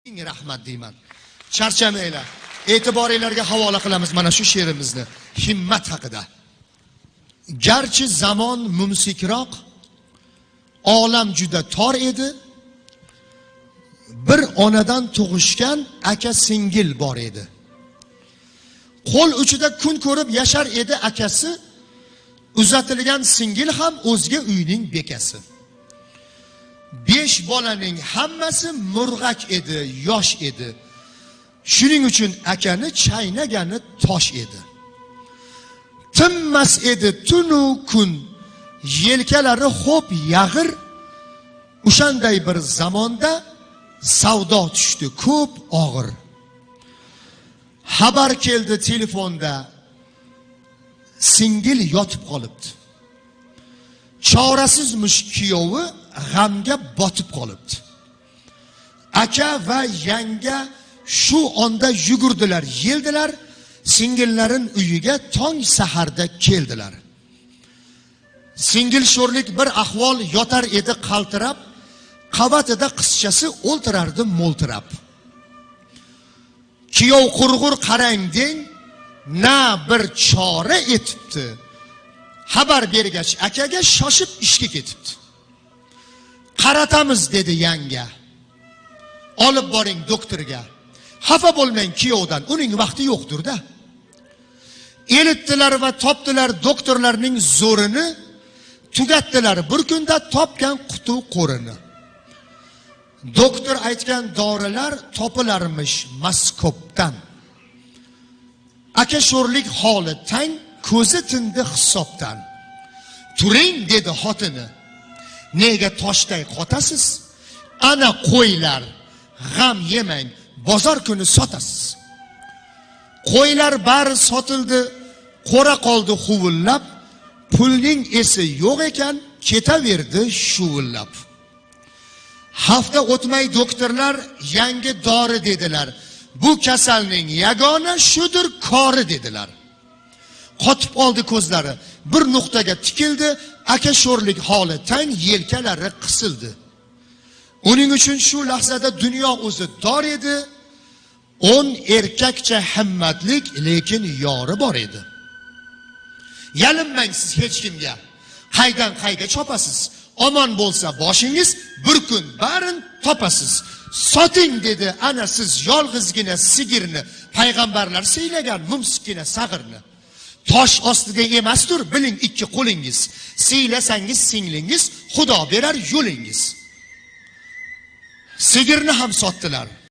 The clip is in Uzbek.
Rahmat deyman. Charchamanglar. E'tiboringizga havola qilamiz mana shu she'rimizni. Himmat haqida. Garchi zamon mumsikroq, olam juda tor edi. Bir onadan tug'ishgan aka singil bor edi. Qo'l uchida kun ko'rib yashar edi akasi. Uzatilgan singil ham o'zga uyning bekasi. 5 bolaning hammasi murg'ak edi, yosh edi. Shuning uchun akani chaynagani tosh edi. Tinmas edi tunu kun, yelkalari xo'p yag'ir. O'shanday bir zamonda savdo tushdi ko'p og'ir. Xabar keldi telefonda, singil yotib qolibdi. Chorasizmish kuyovi g'amga botib qolibdi. Aka va yanga shu onda yugurdilar, yeldilar, singillarin uyiga tong saharda keldilar. Singil sho'rlik bir ahvol yotar edi qaltirab, qavatida qizchasi o'ltirardi mo'ltirab. Kuyov qurg'ur qarang deng, na bir chora etibdi. Xabar bergach akaga shoshib ishga ketibdi. Qaratamiz dedi yanga. Olib boring doktorga. Xafa bo'lmang kuyovdan, uning vaqti yo'qdir-da. Elitdilar va topdilar doktorlarning zo'rini, tugatdilar bir kunda topgan qutu qo'rini. Doktor aytgan dorilar topilarmish Moskvdan. Aka sho'rlik holi tang, ko'zi tindi hisobdan. Turing dedi xotini. Nega toshday qotasiz? Ana qo'ylar, g'am yemang, bozor kuni sotasiz. Qo'ylar bari sotildi, qo'ra qoldi huvullab, pulning esi yo'q ekan, ketaverdi shuvullab. Hafta o'tmay doktorlar yangi dori dedilar. Bu kasalning yagona shudir kori dedilar. Qotib oldi ko'zlari, bir nuqtaga tikildi, aka sho'rlik holi tang, yelkalari qisildi. Uning uchun shu lahzada dunyo o'zi dor edi. 10 erkakcha himmatlik, lekin yori bor edi. Yalinmang siz hech kimga. Qaydan qayga chopasiz? Omon bo'lsa boshingiz, bir kun barin topasiz. Soting dedi ana siz yolg'izgina sigirni, payg'ambarlar siylagan mumsikgina sag'irni. Tosh ostida emasdir, biling ikki qo'lingiz. Siylasangiz singlingiz, Xudo berar yo'lingiz. Sigirni ham sotdilar.